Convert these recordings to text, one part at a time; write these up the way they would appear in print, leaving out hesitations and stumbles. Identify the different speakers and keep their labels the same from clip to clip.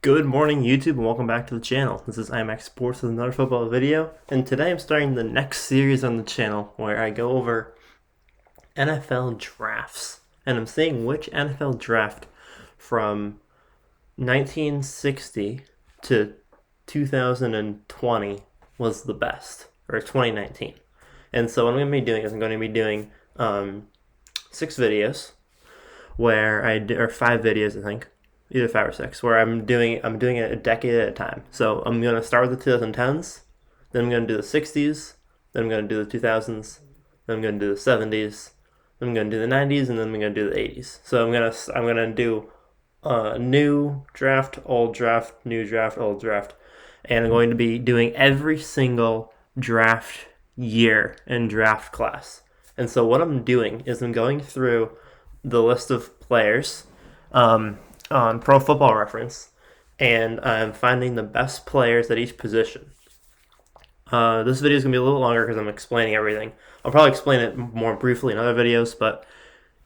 Speaker 1: Good morning, YouTube, and welcome back to the channel. This is IMAX Sports with another football video, and today I'm starting the next series on the channel where I go over NFL drafts, and I'm saying which NFL draft from 1960 to 2020 was the best, or 2019. And so what I'm going to be doing is I'm going to be doing 6 videos, or 5 videos, I think. Either 5 or 6, where I'm doing it a decade at a time. So I'm going to start with the 2010s, then I'm going to do the 60s, then I'm going to do the 2000s, then I'm going to do the 70s, then I'm going to do the 90s, and then I'm going to do the 80s. So I'm going to do new draft, old draft, new draft, old draft, and I'm going to be doing every single draft year and draft class. And so what I'm doing is I'm going through the list of players on Pro Football Reference, and I'm finding the best players at each position. This video is going to be a little longer because I'm explaining everything. I'll probably explain it more briefly in other videos, but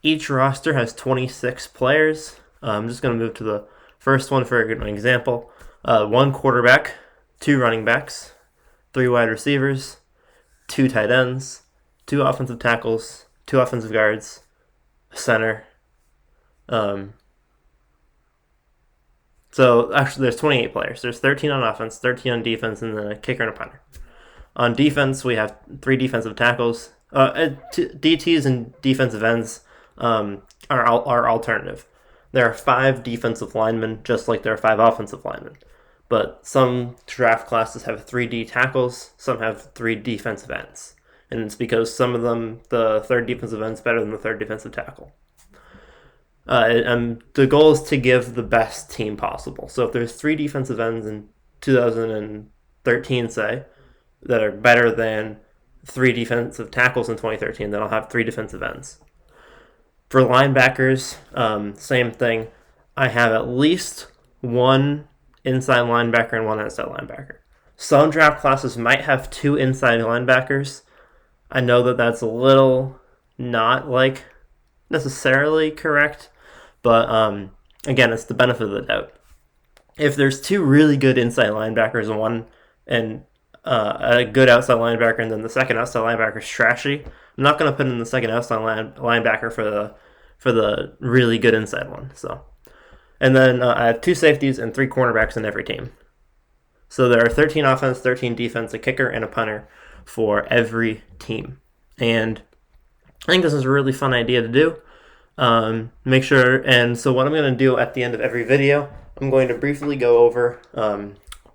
Speaker 1: each roster has 26 players. I'm just going to move to the first one for an example. 1 quarterback, 2 running backs, 3 wide receivers, 2 tight ends, 2 offensive tackles, 2 offensive guards, a center. So actually there's 28 players. There's 13 on offense, 13 on defense, and then a kicker and a punter. On defense, we have 3 defensive tackles. DTs and defensive ends are alternative. There are 5 defensive linemen, just like there are 5 offensive linemen. But some draft classes have 3 D tackles, some have 3 defensive ends. And it's because some of them, the third defensive end is better than the third defensive tackle. The goal is to give the best team possible. So if there's 3 defensive ends in 2013, say, that are better than 3 defensive tackles in 2013, then I'll have 3 defensive ends. For linebackers, same thing. I have at least 1 inside linebacker and 1 outside linebacker. Some draft classes might have 2 inside linebackers. I know that that's a little not necessarily correct, but again, it's the benefit of the doubt. If there's 2 really good inside linebackers and a good outside linebacker, and then the second outside linebacker is trashy, I'm not going to put in the second outside linebacker for the really good inside one. So, and then I have 2 safeties and 3 cornerbacks in every team. So there are 13 offense, 13 defense, a kicker, and a punter for every team. And I think this is a really fun idea to do. Make sure, and so what I'm going to do at the end of every video, I'm going to briefly go over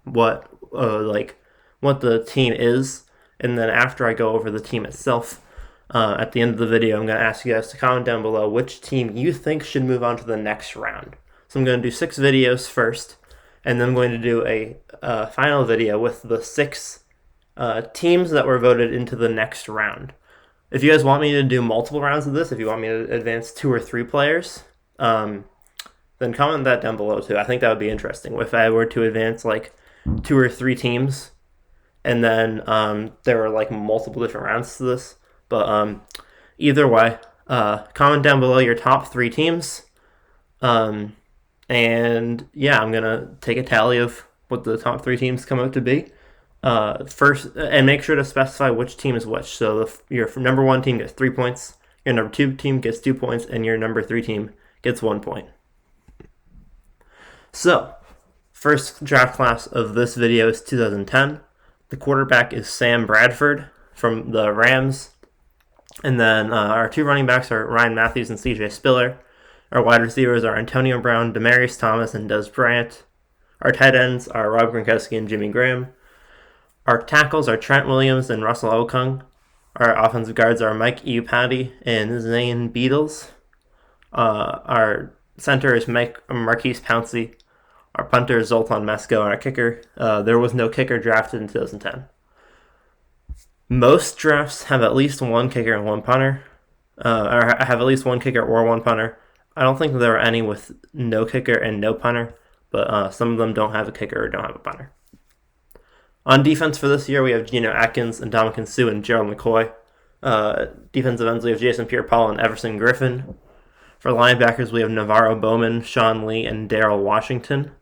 Speaker 1: what the team is, and then after I go over the team itself, at the end of the video, I'm going to ask you guys to comment down below which team you think should move on to the next round. So I'm going to do 6 videos first, and then I'm going to do a final video with the 6 teams that were voted into the next round. If you guys want me to do multiple rounds of this, if you want me to advance 2 or 3 players, then comment that down below too. I think that would be interesting. If I were to advance 2 or 3 teams, and then there were multiple different rounds to this. But either way, comment down below your top 3 teams. And yeah, I'm going to take a tally of what the top 3 teams come out to be. First, and make sure to specify which team is which. So your number 1 team gets 3 points, your number 2 team gets 2 points, and your number 3 team gets 1 point. So, first draft class of this video is 2010. The quarterback is Sam Bradford from the Rams. And then our 2 running backs are Ryan Matthews and CJ Spiller. Our wide receivers are Antonio Brown, Demaryius Thomas, and Des Bryant. Our tight ends are Rob Gronkowski and Jimmy Graham. Our tackles are Trent Williams and Russell Okung. Our offensive guards are Mike Iupati and Zane Beadles. Our center is Marquise Pouncey. Our punter is Zoltan Mesko. And our kicker, there was no kicker drafted in 2010. Most drafts have at least 1 kicker and 1 punter. Or have at least 1 kicker or 1 punter. I don't think there are any with no kicker and no punter, but some of them don't have a kicker or don't have a punter. On defense for this year, we have Geno Atkins, and Ndamukong Suh, and Gerald McCoy. Defensive ends, we have Jason Pierre-Paul and Everson Griffin. For linebackers, we have Navarro Bowman, Sean Lee, and Darrell Washington.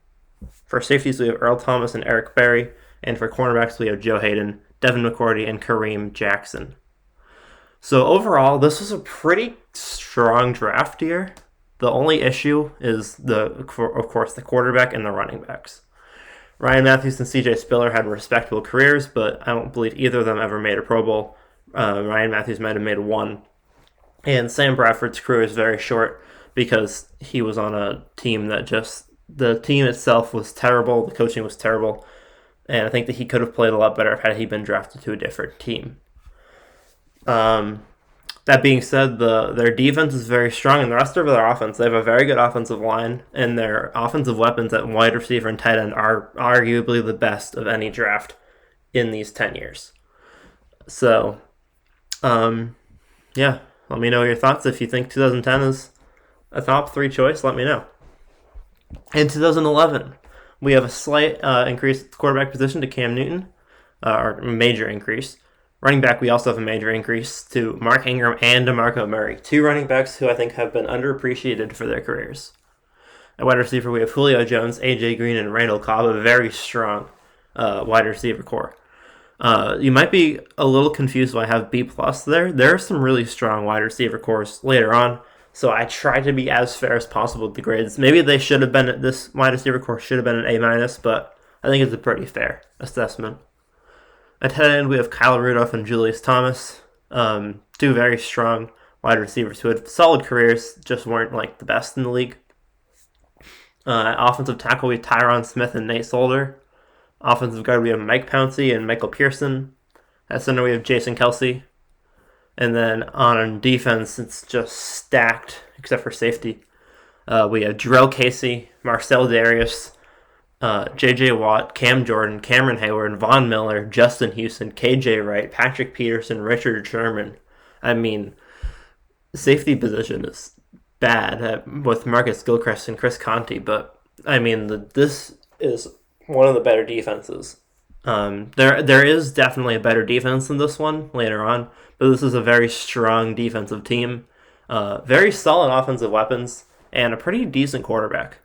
Speaker 1: For safeties, we have Earl Thomas and Eric Berry. And for cornerbacks, we have Joe Hayden, Devin McCourty, and Kareem Jackson. So overall, this was a pretty strong draft year. The only issue is, of course, the quarterback and the running backs. Ryan Matthews and C.J. Spiller had respectable careers, but I don't believe either of them ever made a Pro Bowl. Ryan Matthews might have made one. And Sam Bradford's career is very short because he was on a team that the team itself was terrible, the coaching was terrible, and I think that he could have played a lot better had he been drafted to a different team. That being said, their defense is very strong, and the rest of their offense, they have a very good offensive line, and their offensive weapons at wide receiver and tight end are arguably the best of any draft in these 10 years. So, yeah, let me know your thoughts. If you think 2010 is a top 3 choice, let me know. In 2011, we have a slight increase at the quarterback position to Cam Newton, or major increase. Running back, we also have a major increase to Mark Ingram and DeMarco Murray, 2 running backs who I think have been underappreciated for their careers. At wide receiver, we have Julio Jones, A.J. Green, and Randall Cobb, a very strong wide receiver core. You might be a little confused why I have B+ there. There are some really strong wide receiver cores later on, so I try to be as fair as possible with the grades. Maybe they should have been, this wide receiver core should have been an A-, but I think it's a pretty fair assessment. At tight end, we have Kyle Rudolph and Julius Thomas, 2 very strong wide receivers who had solid careers, just weren't like the best in the league. At offensive tackle, we have Tyron Smith and Nate Solder. Offensive guard, we have Mike Pouncey and Michael Pearson. At center, we have Jason Kelsey. And then on defense, it's just stacked, except for safety. We have Jarrell Casey, Marcel Darius, J.J. Watt, Cam Jordan, Cameron Hayward, Von Miller, Justin Houston, K.J. Wright, Patrick Peterson, Richard Sherman. I mean, the safety position is bad with Marcus Gilchrist and Chris Conte, but I mean, this is one of the better defenses. There is definitely a better defense than this one later on, but this is a very strong defensive team, very solid offensive weapons, and a pretty decent quarterback.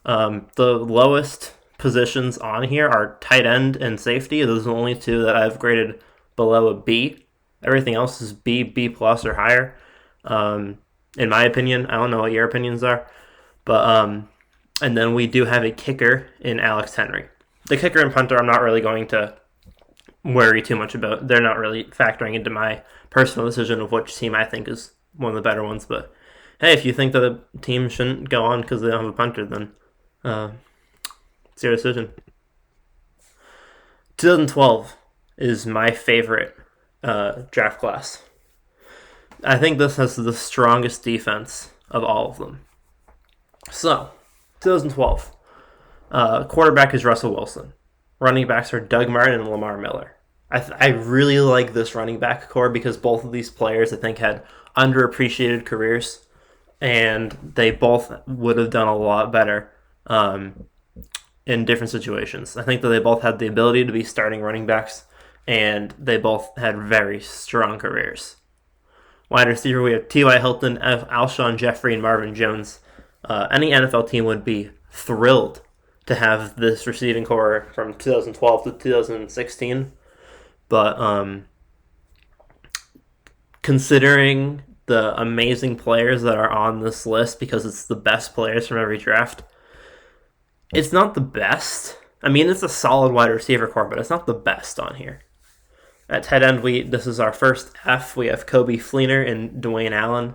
Speaker 1: The lowest positions on here are tight end and safety. Those are the only 2 that I've graded below a B. Everything else is B+, or higher. In my opinion, I don't know what your opinions are, but and then we do have a kicker in Alex Henry. The kicker and punter I'm not really going to worry too much about. They're not really factoring into my personal decision of which team I think is one of the better ones, but hey, if you think that a team shouldn't go on because they don't have a punter, then it's your decision. 2012 is my favorite draft class. I think this has the strongest defense of all of them. So, 2012. Quarterback is Russell Wilson. Running backs are Doug Martin and Lamar Miller. I really like this running back core because both of these players, I think, had underappreciated careers, and they both would have done a lot better in different situations. I think that they both had the ability to be starting running backs, and they both had very strong careers. Wide receiver, we have T.Y. Hilton, Alshon Jeffrey, and Marvin Jones. Any NFL team would be thrilled to have this receiving core from 2012 to 2016. But considering the amazing players that are on this list, because it's the best players from every draft, it's not the best. I mean, it's a solid wide receiver core, but it's not the best on here. At tight end, this is our first F. We have Kobe Fleener and Dwayne Allen.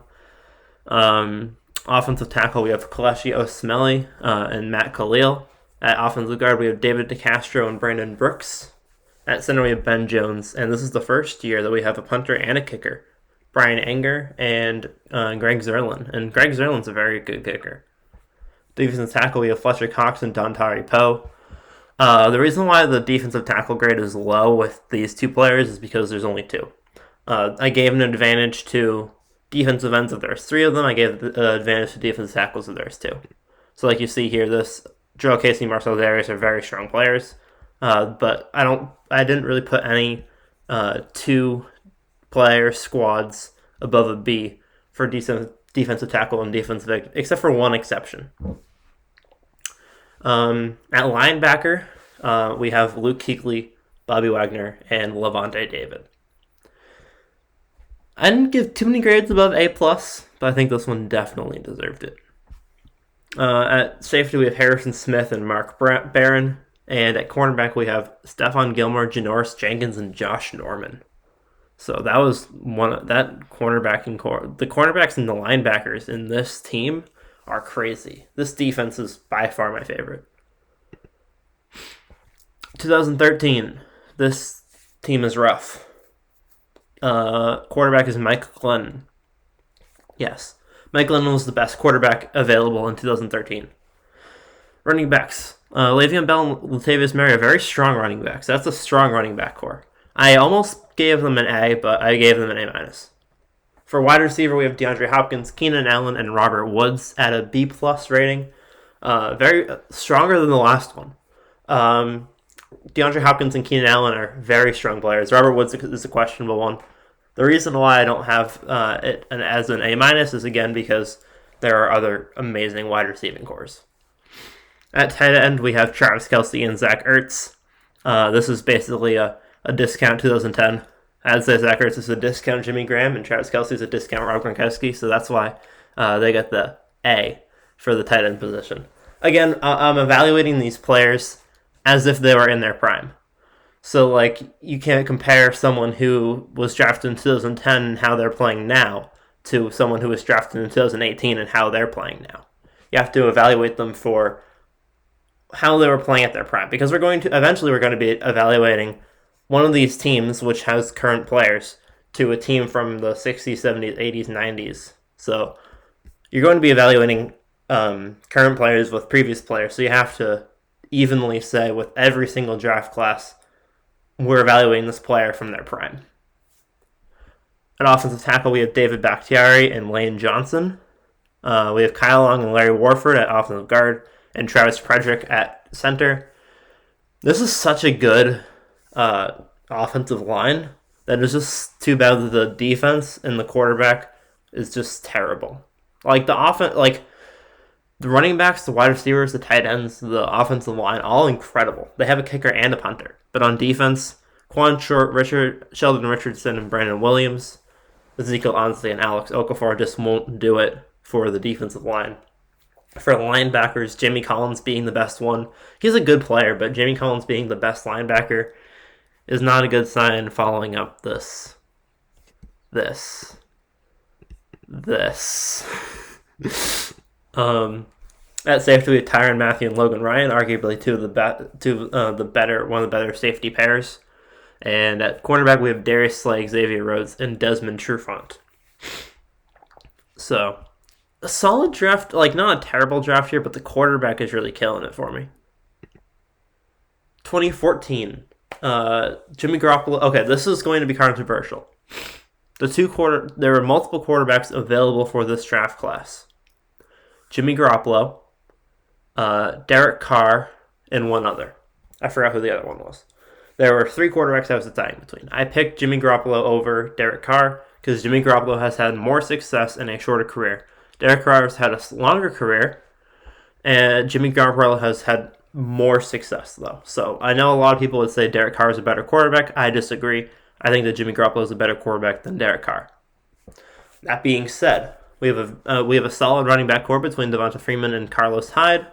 Speaker 1: Offensive tackle, we have Kelechi Osemele and Matt Khalil. At offensive guard, we have David DeCastro and Brandon Brooks. At center, we have Ben Jones, and this is the first year that we have a punter and a kicker, Brian Anger and Greg Zerlin. And Greg Zerlin's a very good kicker. Defensive tackle, we have Fletcher Cox and Dontari Poe. The reason why the defensive tackle grade is low with these 2 players is because there's only 2. I gave an advantage to defensive ends if there's 3 of them. I gave an advantage to defensive tackles if there's 2. So like you see here, Joe Casey and Marcel Darius are very strong players. But I didn't really put any 2-player squads above a B for defensive tackle and defensive, except for one exception. At linebacker, we have Luke Kuechly, Bobby Wagner, and Levante David. I didn't give too many grades above A+, but I think this one definitely deserved it. At safety, we have Harrison Smith and Mark Barron. And at cornerback, we have Stephon Gilmore, Janoris Jenkins, and Josh Norman. So that was that cornerback core. The cornerbacks and the linebackers in this team are crazy. This defense is by far my favorite. 2013, this team is rough. Quarterback is Mike Glennon. Yes, Mike Glennon was the best quarterback available in 2013. Running backs. Le'Veon Bell and Latavius Murray are very strong running backs. That's a strong running back core. I almost gave them an A, but I gave them an A-. For wide receiver, we have DeAndre Hopkins, Keenan Allen, and Robert Woods at a B+ rating. Very stronger than the last one. DeAndre Hopkins and Keenan Allen are very strong players. Robert Woods is a questionable one. The reason why I don't have it as an A- is, again, because there are other amazing wide receiving cores. At tight end, we have Travis Kelce and Zach Ertz. This is basically a discount 2010. I'd say Zach Ertz is a discount Jimmy Graham, and Travis Kelce is a discount Rob Gronkowski, so that's why they get the A for the tight end position. Again, I'm evaluating these players as if they were in their prime. So, like, you can't compare someone who was drafted in 2010 and how they're playing now to someone who was drafted in 2018 and how they're playing now. You have to evaluate them for how they were playing at their prime, because we're going to be evaluating one of these teams which has current players to a team from the 60s, 70s, 80s, 90s. So you're going to be evaluating current players with previous players, so you have to evenly say with every single draft class, we're evaluating this player from their prime. At offensive tackle, we have David Bakhtiari and Lane Johnson. We have Kyle Long and Larry Warford at offensive guard, and Travis Frederick at center. This is such a good offensive line that is just too bad that the defense and the quarterback is just terrible. Like the running backs, the wide receivers, the tight ends, the offensive line, all incredible. They have a kicker and a punter. But on defense, Quan Short, Sheldon Richardson, and Brandon Williams, Ezekiel Ansley, and Alex Okafor just won't do it for the defensive line. For linebackers, Jamie Collins being the best one. He's a good player, but Jamie Collins being the best linebacker is not a good sign following up this. At safety, we have Tyrann Mathieu and Logan Ryan, arguably one of the better safety pairs. And at cornerback, we have Darius Slay, Xavier Rhodes, and Desmond Trufant. So, a solid draft, like not a terrible draft here, but the quarterback is really killing it for me. 2014, Jimmy Garoppolo. Okay, this is going to be controversial. There were multiple quarterbacks available for this draft class. Jimmy Garoppolo, Derek Carr, and one other. I forgot who the other one was. There were 3 quarterbacks I was deciding between. I picked Jimmy Garoppolo over Derek Carr because Jimmy Garoppolo has had more success in a shorter career. Derek Carr has had a longer career, and Jimmy Garoppolo has had more success, though. So I know a lot of people would say Derek Carr is a better quarterback. I disagree. I think that Jimmy Garoppolo is a better quarterback than Derek Carr. That being said, we have a solid running back core between Devonta Freeman and Carlos Hyde.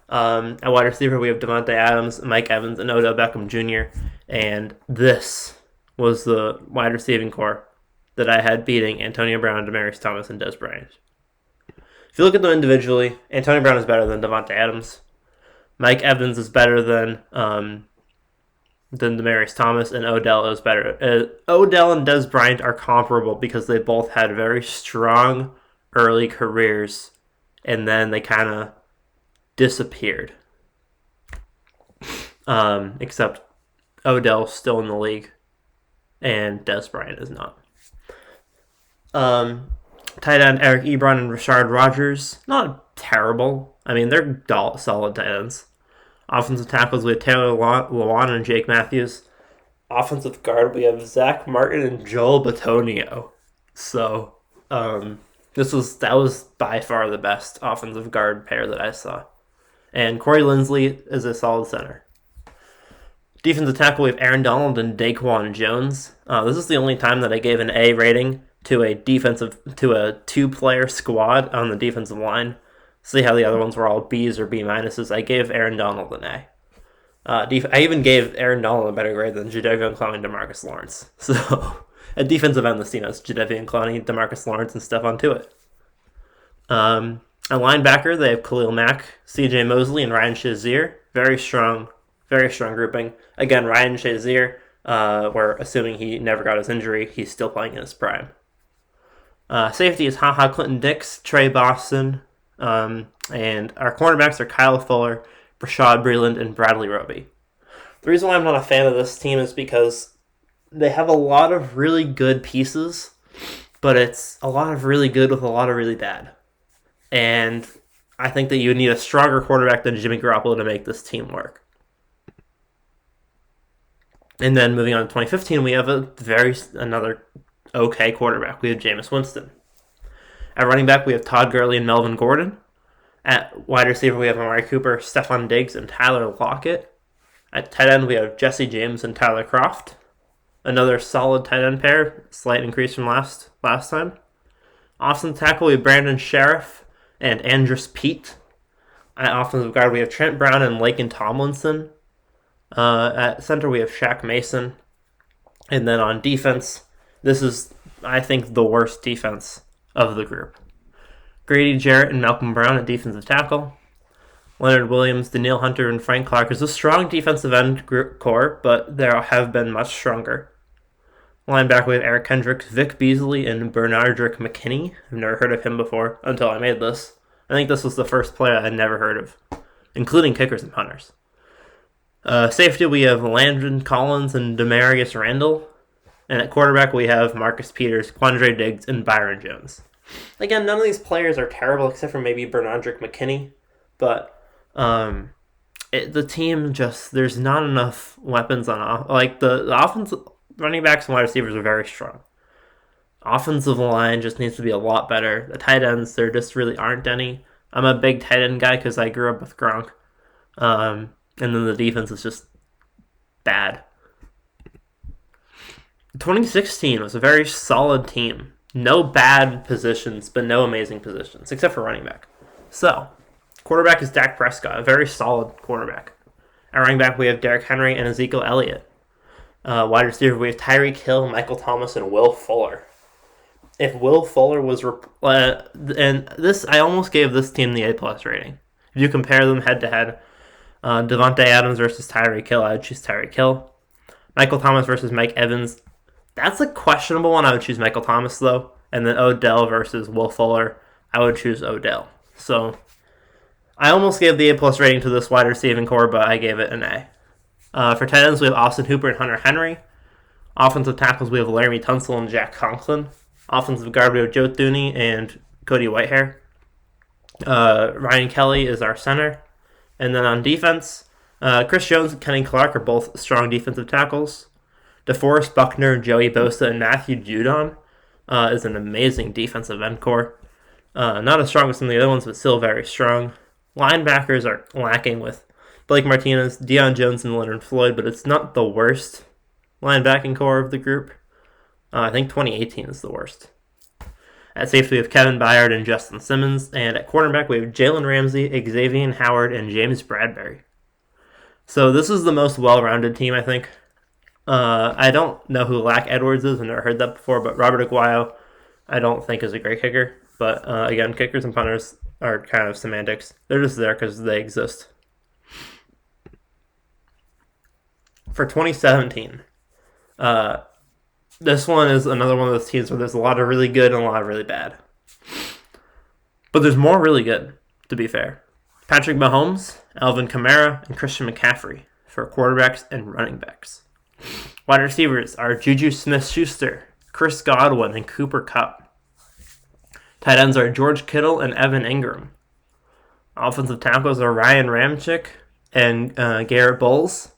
Speaker 1: At wide receiver, we have Devontae Adams, Mike Evans, and Odell Beckham Jr. And this was the wide receiving core that I had beating Antonio Brown, Demaryius Thomas, and Dez Bryant. If you look at them individually, Antonio Brown is better than Devontae Adams. Mike Evans is better than Demaryius Thomas, and Odell is better. Odell and Dez Bryant are comparable because they both had very strong early careers, and then they kind of disappeared. Except Odell's still in the league, and Dez Bryant is not. Tight end Eric Ebron and Rashard Rodgers, not terrible. I mean, they're solid tight ends. Offensive tackles, we have Taylor Lewan and Jake Matthews. Offensive guard, we have Zach Martin and Joel Bitonio. So, that was by far the best offensive guard pair that I saw. And Corey Linsley is a solid center. Defensive tackle, we have Aaron Donald and Daquan Jones. This is the only time that I gave an A rating to a two-player squad on the defensive line. See how the other ones were all B's or B minuses. I gave Aaron Donald an A. I even gave Aaron Donald a better grade than Jadeveon Clowney and DeMarcus Lawrence. So, at defensive end, the team has Jadeveon Clowney, DeMarcus Lawrence, and Stephon Tuitt. A linebacker, they have Khalil Mack, C.J. Mosley, and Ryan Shazier. Very strong grouping. Again, Ryan Shazier, we're assuming he never got his injury. He's still playing in his prime. Safety is HaHa Clinton Dix, Trey Boston, and our cornerbacks are Kyle Fuller, Rashad Breeland, and Bradley Roby. The reason why I'm not a fan of this team is because they have a lot of really good pieces, but it's a lot of really good with a lot of really bad. And I think that you need a stronger quarterback than Jimmy Garoppolo to make this team work. And then moving on to 2015, we have another okay quarterback. We have Jameis Winston. At running back, we have Todd Gurley and Melvin Gordon. At wide receiver, we have Amari Cooper, Stephon Diggs, and Tyler Lockett. At tight end, we have Jesse James and Tyler Kroft. Another solid tight end pair, slight increase from last time. Offensive tackle, we have Brandon Sheriff and Andrus Peat. At offensive guard, we have Trent Brown and Laken Tomlinson. At center, we have Shaq Mason. And then on defense, this is, I think, the worst defense of the group. Grady Jarrett and Malcolm Brown at defensive tackle. Leonard Williams, Danielle Hunter, and Frank Clark is a strong defensive end group core, but there have been much stronger. Linebacker, we have Eric Kendricks, Vic Beasley, and Bernardrick McKinney. I've never heard of him before until I made this. I think this was the first player I'd never heard of, including kickers and punters. Safety, we have Landon Collins and Demarius Randall. And at quarterback, we have Marcus Peters, Quandre Diggs, and Byron Jones. Again, none of these players are terrible except for maybe Bernardrick McKinney. But the team just, there's not enough weapons on the offensive running backs and wide receivers are very strong. Offensive line just needs to be a lot better. The tight ends, there just really aren't any. I'm a big tight end guy because I grew up with Gronk. And then the defense is just bad. 2016 was a very solid team. No bad positions, but no amazing positions, except for running back. So, quarterback is Dak Prescott, a very solid quarterback. At running back, we have Derrick Henry and Ezekiel Elliott. Wide receiver, we have Tyreek Hill, Michael Thomas, and Will Fuller. If Will Fuller was... and this, I almost gave this team the A+ rating. If you compare them head-to-head, Devontae Adams versus Tyreek Hill, I would choose Tyreek Hill. Michael Thomas versus Mike Evans, that's a questionable one. I would choose Michael Thomas, though. And then Odell versus Will Fuller, I would choose Odell. So, I almost gave the A+ rating to this wide receiving core, but I gave it an A. For tight ends, we have Austin Hooper and Hunter Henry. Offensive tackles, we have Laramie Tunsil and Jack Conklin. Offensive guard, we have Joe Thuney and Cody Whitehair. Ryan Kelly is our center. And then on defense, Chris Jones and Kenny Clark are both strong defensive tackles. DeForest Buckner, Joey Bosa, and Matthew Judon is an amazing defensive end core. Not as strong as some of the other ones, but still very strong. Linebackers are lacking with Blake Martinez, Deion Jones, and Leonard Floyd, but it's not the worst linebacking core of the group. I think 2018 is the worst. At safety, we have Kevin Byard and Justin Simmons. And at cornerback, we have Jalen Ramsey, Xavier Howard, and James Bradbury. So this is the most well-rounded team, I think. I don't know who Lack Edwards is. I've never heard that before. But Robert Aguayo, I don't think is a great kicker. But again, kickers and punters are kind of semantics. They're just there because they exist. For 2017, this one is another one of those teams where there's a lot of really good and a lot of really bad. But there's more really good, to be fair. Patrick Mahomes, Alvin Kamara, and Christian McCaffrey for quarterbacks and running backs. Wide receivers are Juju Smith-Schuster, Chris Godwin, and Cooper Kupp. Tight ends are George Kittle and Evan Ingram. Offensive tackles are Ryan Ramczyk and Garrett Bowles.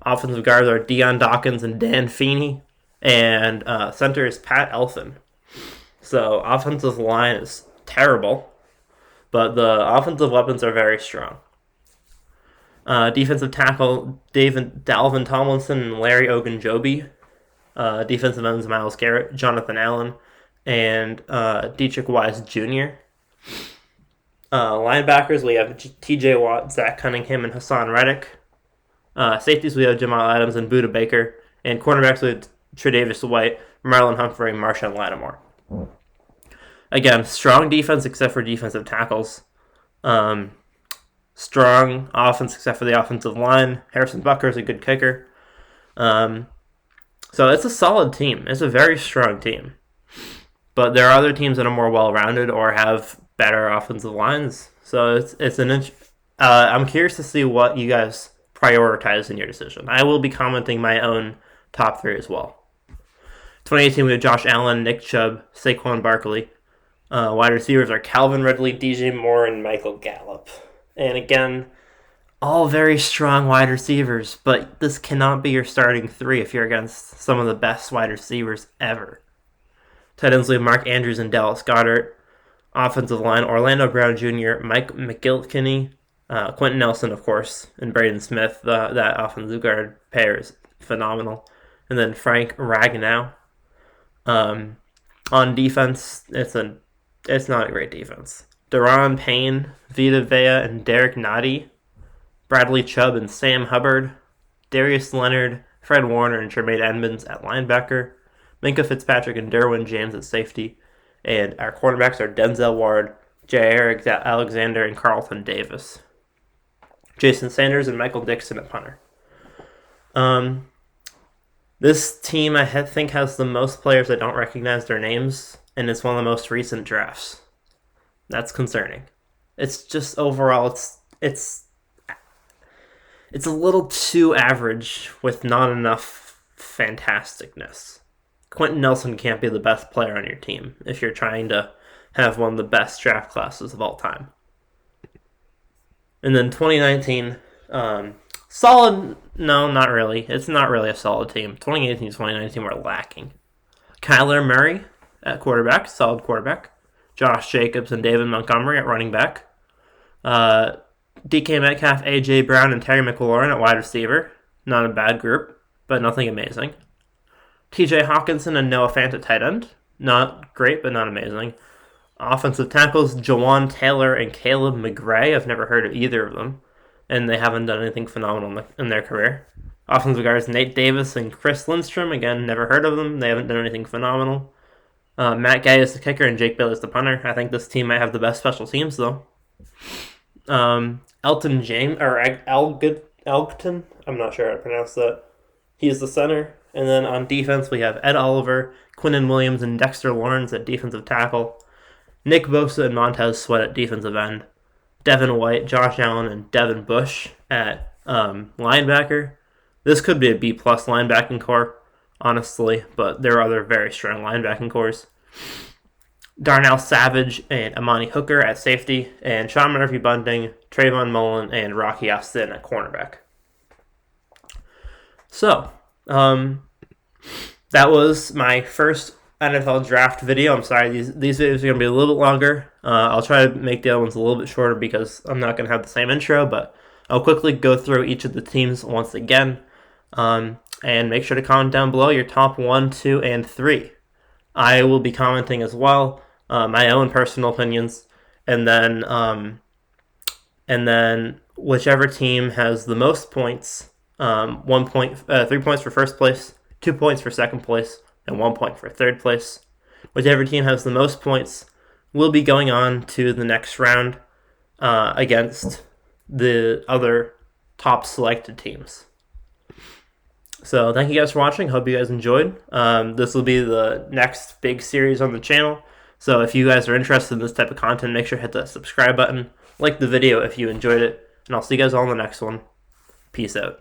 Speaker 1: Offensive guards are Deion Dawkins and Dan Feeney. And center is Pat Elfin. So offensive line is terrible, but the offensive weapons are very strong. Defensive tackle Dalvin Tomlinson and Larry Ogunjobi. Defensive ends Myles Garrett, Jonathan Allen, and Dietrich Wise Jr. Linebackers, we have T.J. Watt, Zach Cunningham, and Hassan Reddick. Safeties, we have Jamal Adams and Budda Baker. And cornerbacks, we have Tre'Davious White, Marlon Humphrey, and Marshawn Lattimore. Again, strong defense except for defensive tackles. Strong offense except for the offensive line. Harrison Butker is a good kicker. So it's a solid team. It's a very strong team. But there are other teams that are more well-rounded or have better offensive lines. So I'm curious to see what you guys prioritize in your decision. I will be commenting my own top 3 as well. 2018, we have Josh Allen, Nick Chubb, Saquon Barkley. Wide receivers are Calvin Ridley, DJ Moore, and Michael Gallup. And again, all very strong wide receivers, but this cannot be your starting 3 if you're against some of the best wide receivers ever. Tight ends, we have Mark Andrews and Dallas Goedert. Offensive line, Orlando Brown Jr., Mike McGillicuddy, Quentin Nelson, of course, and Braden Smith. That offensive guard pair is phenomenal. And then Frank Ragnow. On defense, it's not a great defense. Daron Payne, Vita Vea, and Derek Nottie. Bradley Chubb and Sam Hubbard. Darius Leonard, Fred Warner, and Jermaine Edmonds at linebacker. Minka Fitzpatrick and Derwin James at safety. And our cornerbacks are Denzel Ward, Jair Alexander, and Carlton Davis. Jason Sanders and Michael Dixon at punter. This team, I think, has the most players that don't recognize their names, and it's one of the most recent drafts. That's concerning. It's just overall, it's a little too average with not enough fantasticness. Quentin Nelson can't be the best player on your team if you're trying to have one of the best draft classes of all time. And then 2019, solid. No, not really. It's not really a solid team. 2018 and 2019 were lacking. Kyler Murray at quarterback, solid quarterback. Josh Jacobs and David Montgomery at running back. DK Metcalf, A.J. Brown, and Terry McLaurin at wide receiver. Not a bad group, but nothing amazing. T.J. Hawkinson and Noah Fant at tight end. Not great, but not amazing. Offensive tackles, Jawan Taylor and Caleb McGray. I've never heard of either of them, and they haven't done anything phenomenal in their career. Offensive guards, Nate Davis and Chris Lindstrom. Again, never heard of them. They haven't done anything phenomenal. Matt Gay is the kicker and Jake Bailey is the punter. I think this team might have the best special teams, though. Elgton James, or Elgton, I'm not sure how to pronounce that. He's the center. And then on defense, we have Ed Oliver, Quinnen Williams, and Dexter Lawrence at defensive tackle. Nick Bosa and Montez Sweat at defensive end. Devin White, Josh Allen, and Devin Bush at linebacker. This could be a B+ linebacking core, honestly, but there are other very strong linebacking cores. Darnell Savage and Amani Hooker at safety, and Sean Murphy-Bunting, Trayvon Mullen, and Rocky Austin at cornerback. So, that was my first NFL draft video. I'm sorry, these videos are going to be a little bit longer. I'll try to make the other ones a little bit shorter because I'm not going to have the same intro, but I'll quickly go through each of the teams once again. And make sure to comment down below your top 1, 2, and 3. I will be commenting as well, my own personal opinions, and then whichever team has the most points, 3 points for first place, 2 points for second place, and 1 point for third place. Whichever team has the most points will be going on to the next round against the other top selected teams. So thank you guys for watching. Hope you guys enjoyed. This will be the next big series on the channel. So if you guys are interested in this type of content, make sure to hit that subscribe button. Like the video if you enjoyed it. And I'll see you guys all in the next one. Peace out.